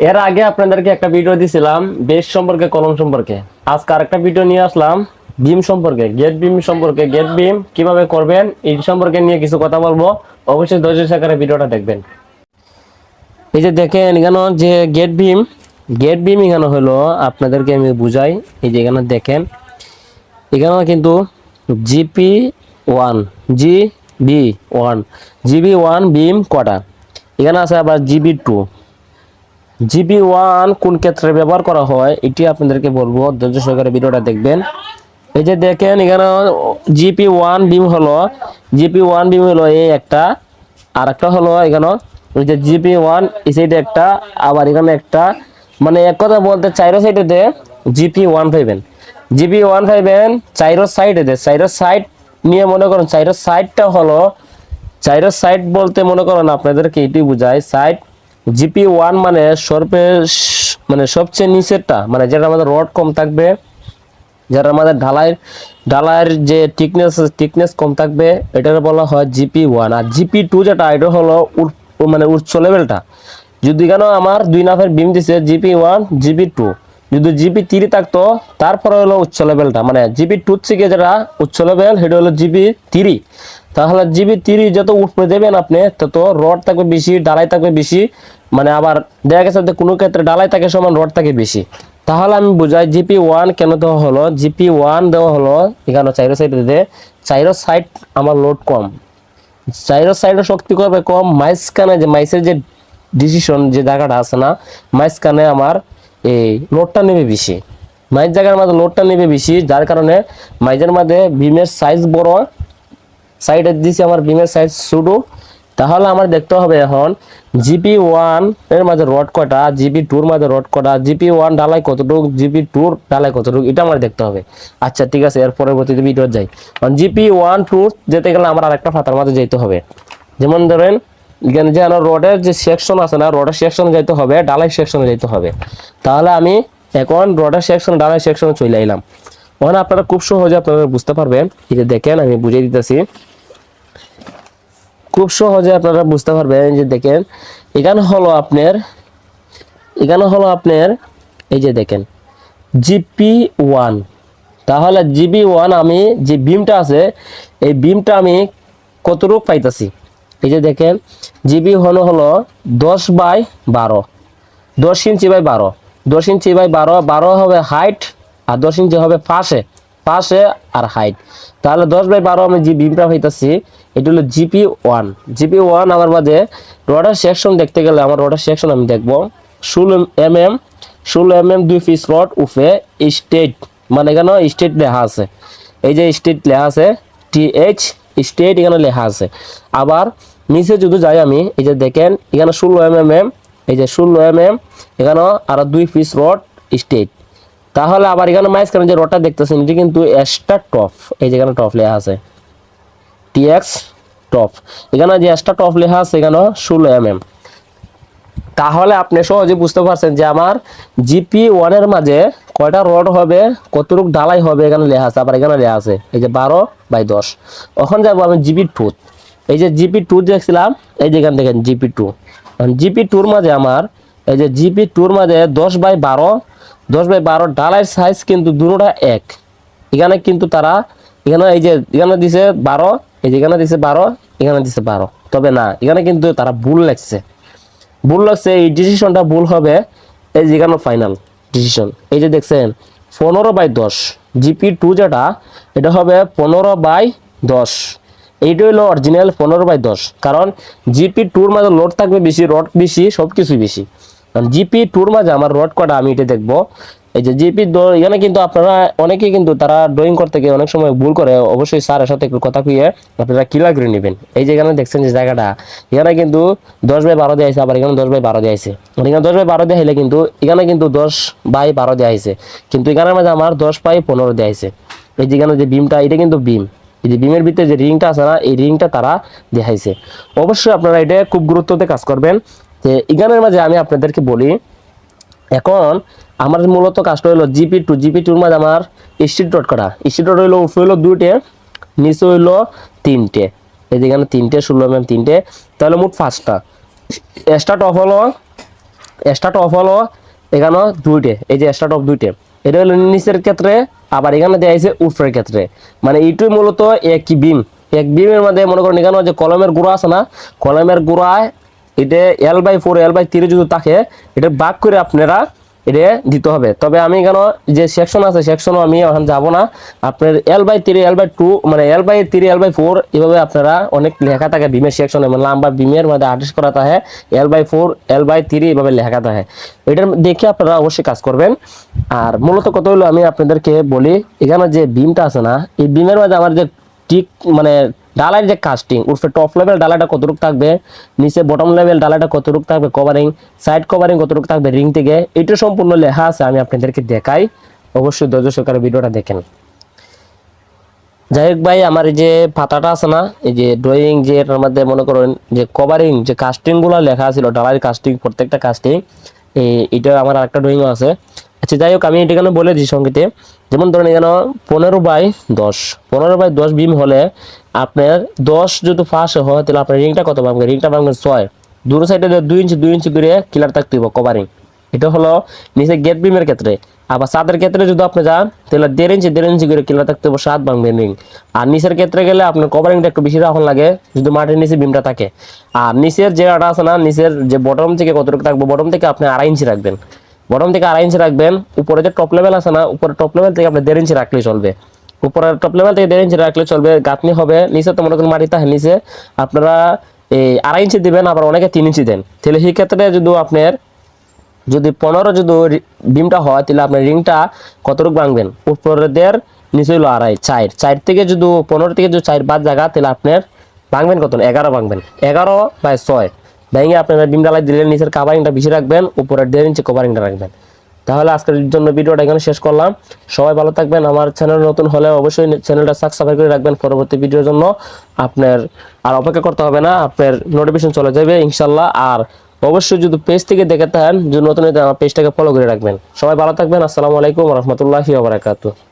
এর আগে আপনাদেরকে একটা ভিডিও দিছিলাম বেস সম্পর্কে, কলম সম্পর্কে। আজকে আরেকটা ভিডিও নিয়ে আসলাম বিম সম্পর্কে, গেট বিম সম্পর্কে। গেট বিম কিভাবে করবেন এই সম্পর্কে নিয়ে কিছু কথা বলবো। অবশ্যই ধৈর্য সহকারে ভিডিওটা দেখবেন। এই যে দেখেন এখানে যে গেট বিম এখানে হলো, আপনাদেরকে আমি বুঝাই। এই যে এখানে দেখেন, এখানে কিন্তু জিপি ওয়ান, জিবি ওয়ান বিম কটা এখানে আছে, আবার জিবি ওয়ান কোন ক্ষেত্রে ব্যবহার করা হয় এটি আপনাদেরকে বলবো, ধৈর্য সহকারে ভিডিওটা দেখবেন। এই যে দেখেন এখানে জিপি ওয়ান বিম হলো এই একটা, আর একটা হলো এখানে ওই যে জিপি ওয়ান এই সাইডে একটা, আবার এখানে একটা। মানে এক কথা বলতে চাইরো সাইডে দে জিপি ওয়ান পাইবেন চাইরো সাইডে দে, চাইরো সাইড নিয়ে মনে করেন চাইরো সাইডটা হলো, চাইরো সাইড বলতে মনে করেন আপনাদেরকে এটি বুঝায় সাইড। জিপি ওয়ান মানে মানে সবচেয়ে নিচেরটা, মানে যেটা আমাদের রড কম থাকবে, যেটা আমাদের ঢালাইয়ের যে টিকনেস কম থাকবে, এটাকে বলা হয় জিপি ওয়ান। আর জিপি টু যেটা, এটা হলো মানে উচ্চ লেভেলটা। যদি কেন আমার দুই নাফের বিম দিছে জিপি ওয়ান, জিপি টু, যদি জিপি3 থাকতো তারপরে হলো উচ্চ লেভেলটা, মানে জিপি টু থেকে যেটা উচ্চ লেভেল সেটা হলো জিপি3। তাহলে জিপি3 যত উপরে দেবেন আপনি তত রড থাকবে বেশি, ডালাই থাকবে বেশি। মানে আবার দেখা গেছে যে কোনো ক্ষেত্রে ডালাই থাকে সমান, রড থাকে বেশি। তাহলে আমি বুঝাই জিপি ওয়ান কেন দেওয়া হলো। জিপি ওয়ান দেওয়া হলো এখানে চাইরো সাইডে, চাইরো সাইড আমার লোড কম, চাইরো সাইডে শক্তি করবে কম, মাঝখানে যে মাইসের যে ডিসিশন যে জায়গাটা আছে না, মাঝখানে আমার এই লোডটা নেবে বেশি, মাইজ জায়গার মধ্যে লোডটা নেবে বেশি, যার কারণে মাইজের মধ্যে বিমের সাইজ বড়, সাইডে দিছি আমার বিমের সাইজ ছোট। তাহলে আমার দেখতে হবে এখন জিপি ওয়ান এর মাঝে রড কটা, জিপি টুর মাঝে রড কটা, জিপি ওয়ান ডালাই কতটুকু, জিপি টুর ডালাই কতটুকু, এটা আমার দেখতে হবে। আচ্ছা ঠিক আছে, এর পরবর্তীতে ভিডিও যাই। কারণ জিপি ওয়ান যেতে গেলে আমার আরেকটা ফাতার মাঝে যেতে হবে। যেমন ধরেন এখানে যে আমার রডের যে সেকশন আছে না, রডের সেকশনে যাইতে হবে, ডালাই সেকশনে যাইতে হবে। তাহলে আমি এখন রডের সেকশন ডালাই সেকশনে চলে এলাম। ওখানে আপনারা খুব সহজে আপনারা বুঝতে পারবেন। এই যে দেখেন আমি বুঝিয়ে দিতেছি, খুব সহজে আপনারা বুঝতে পারবেন। যে দেখেন এখানে হলো আপনার এই যে দেখেন জিপি ওয়ান। তাহলে জিবি ওয়ান আমি যে বিমটা আছে এই বিমটা আমি কতটুকু পাইতাছি। এই যে দেখেন জিবি ওয়ান হলো 10/12, 10 ইঞ্চি বাই 12, 10 ইঞ্চি বাই 12, 12 হবে হাইট আর 10 ইঞ্চি হবে পাশে আর হাইট। তাহলে 10/12 আমি যে বিমটা পাইতাছি এটা হলো জিপি ওয়ান আমার মাঝে। রডার সেকশন দেখতে গেলে আমার রডার সেকশন আমি দেখবো 16 mm 2 পিস রড উফে স্টেট, মানে এখানে স্টেট লেখা আছে। এই যে স্টেট লেখা আছে TH স্টেট এখানে লেখা আছে। আবার নিচে যদি যাই আমি, এই যে দেখেন এখানে 16 mm, এই যে 16 mm এখানে আরো 2 পিস রড স্টেট। তাহলে আবার এখানে মাঝখানে যে রডটা দেখতেছেন এটি কিন্তু এক্সট্রা টপ, এই যে এখানে টপ লেখা আছে TX টপ, এখানে যে এক্সট্রা টপ লেখা আছে এখানে 16 mm। তাহলে আপনি সহজে বুঝতে পারছেন যে আমার জিপি ওয়ান এর মাঝে কয়টা রড হবে, কতটুক ঢালাই হবে, এখানে লেখা আছে। আবার এখানে লেখা আছে এই যে 12/10। এখন যাবো আমি জিপি টু। এই যে জিপি টু দেখছিলাম, এই যে এখানে দেখেন জিপি টুর মাঝে আমার, এই যে জিপি টুর মাঝে 10/12 ঢালাইয়ের সাইজ কিন্তু দুটোটা এক। এখানে কিন্তু তারা এখানে এই যে এখানে দিছে 12, এই যে এখানে দিছে 12, এখানে দিছে 12, তবে না এখানে কিন্তু তারা ভুল লাগছে। এই ডিসিশনটা ভুল হবে। এই যে এখানে ফাইনাল ডিসিশন, এই যে দেখছেন 15/10, জিপি টু যেটা এটা হবে 15/10। এইটা হলো অরিজিনাল 15/10, কারণ জিপি টুর মাঝে লোড থাকবে বেশি, রড বেশি, সবকিছু বেশি। জিপি টুর মাঝে আমার রড কটা আমি এটা দেখবো। এই যে এখানে কিন্তু আপনারা অনেকেই কিন্তু তারা ড্রয়িং করতে গিয়ে অনেক সময় ভুল করে, অবশ্যই স্যারের সাথে একটু কথা কইয়ে আপনারা ক্লিয়ার করে নেবেন। এই যে এখানে দেখছেন যে জায়গাটা এখানে কিন্তু 10/12 দেওয়া হয়েছে, আবার এখানে 10/12 দেওয়া হয়েছে। এখানে 10/12 দেওয়া হলে কিন্তু এখানে কিন্তু 10/12 দেওয়া হয়েছে, কিন্তু এখানের মাঝে আমার 10/15 দেওয়া হয়েছে। এই যে এখানে যে বিমটা, এটা কিন্তু বিম, এই যে বিমের ভিতরে যে রিংটা আছে না, এই রিংটা তারা দেখাইছে। অবশ্যই আপনারা এটা খুব গুরুত্বতে কাজ করবেন। যে এখানের মাঝে আমি আপনাদেরকে বলি, এখন আমার মূলত কাজটা হলো জিপি টুর মাঝে আমার স্ট্রিট রড করা, স্ট্রিট রড হইলো উপরে হইলো 2টে, নিচে হইলো 3টে। এই যে এখানে 3টে 16 mm 3টে, তাহলে মোট 5টা। এক্সট্রা টপ হলো স্টার্ট অফ হলো এখানে দুইটে, এই যে স্টার্ট অফ দুইটে, এটা হলো নিচের ক্ষেত্রে, আবার এখানে দেওয়া হয়েছে উপরের ক্ষেত্রে, মানে এইটুই মূলত একই বিম। এক বিমের মধ্যে মনে করেন এখানে যে কলমের গুঁড়া আছে না, কলমের গুঁড়ায় এটা L/4 L/3 যদি থাকে, এটা ভাগ করে আপনারা এটা দিতে হবে। তবে আমি কেন যে সেকশন আছে সেকশনও আমি এখন যাব না, আপনার L/3 L/2 মানে L/3 L/4 এভাবে আপনারা অনেক লেখা থাকে বিমের সেকশনে, মানে লম্বা বিমের মধ্যে আর্টিস্ট করা থাকে L/4 L/3 এভাবে লেখা থাকে, এটার দেখে আপনারা অবশ্যই কাজ করবেন। আর মূলত কথা হলো আমি আপনাদেরকে বলি, এখানে যে বিমটা আছে না, এই বিমের মধ্যে আমার যে ঠিক মানে ডালার যে কাস্টিং উর্ফে টপ লেভেল ডালাটা কতটুকু থাকবে, নিচে বটম লেভেল ডালাটা কতটুকু থাকবে, কভারিং সাইড কভারিং কতটুকু থাকবে রিং থেকে, এটা সম্পূর্ণ লেখা আছে, আমি আপনাদেরকে দেখাই, অবশ্যই ধৈর্য সহকারে ভিডিওটা দেখেন। যাই হোক ভাই, আমার এই যে পাতাটা আছে না, এই যে ড্রয়িং যে এটার মধ্যে মনে করেন যে কভারিং যে কাস্টিং গুলো লেখা ছিল, ডালার কাস্টিং প্রত্যেকটা কাস্টিং, এটা আমার আরেকটা ড্রয়িং আছে। আচ্ছা যাই হোক, আমি এটা কেন বলে দিই সঙ্গীতে, যেমন ধরেন এখানে 15/10 15/10 বিম হলে আপনার 10 যদি ফাঁস হয় তাহলে আপনার রিংটা কত ভাঙবে, রিংটা ভাঙবে 6, দুটো সাইডে 2 ইঞ্চি করে ক্লিয়ার থাকতে হবে কভারিং। এটা হলো নিচে গেট বিমের ক্ষেত্রে। আবার ছাদের ক্ষেত্রে যদি আপনি যান তাহলে 1.5 ইঞ্চি করে ক্লিয়ার থাকতে হবে, 7 ভাঙবেন রিং। আর নিচের ক্ষেত্রে গেলে আপনার কভারিংটা একটু বেশি রাখুন লাগে যদি মাটির নিচে বিমটা থাকে। আর নিচের যে আটা আছে না, নিচের যে বটম থেকে কতটুকু থাকবে, বটম থেকে আপনি 2.5 ইঞ্চি রাখবেন, বটম থেকে 2.5 ইঞ্চি রাখবেন। উপরে যে টপ লেভেল আছে না, উপরে টপ লেভেল থেকে আপনি 1.5 ইঞ্চি রাখলেই চলবে, উপরের টপ লেভেল থেকে 1.5 ইঞ্চি রাখলে চলবে। গাঁথনি হবে নিচে তো মনে করেন মাটি থাকে, নিচে আপনারা এই 2.5 ইঞ্চি দিবেন, আবার অনেকে 3 ইঞ্চি দেন। তাহলে সেই ক্ষেত্রে যদি আপনার যদি 15 যদি বিমটা হয় তাহলে আপনার রিংটা কতটুকু ভাঙবেন, উপরের 1.5 নিচে হলো 2.5, 4 থেকে যদি 15 থেকে যদি 4 বাদ জায়গা তাহলে আপনার ভাঙবেন কত, 11 ভাঙবেন, 11/6 ভেঙে আপনারা বিম ডালাই দিলেন। নিচের কাভারিংটা বেশি রাখবেন, উপরের 1.5 ইঞ্চি কভারিংটা রাখবেন। তাহলে আজকের জন্য ভিডিওটা এখানে শেষ করলাম। সবাই ভালো থাকবেন। আমার চ্যানেল নতুন হলে অবশ্যই চ্যানেলটা সাবস্ক্রাইব করে রাখবেন পরবর্তী ভিডিওর জন্য। আপনার আর অপেক্ষা করতে হবে না, আপনার নোটিফিকেশন চলে যাবে ইনশাল্লাহ। আর অবশ্যই যদি পেজ থেকে দেখে থাকেন, যদি নতুন আমার পেজটাকে ফলো করে রাখবেন। সবাই ভালো থাকবেন। আসসালামু আলাইকুম ওয়া রাহমাতুল্লাহি ওয়া বারাকাতুহু।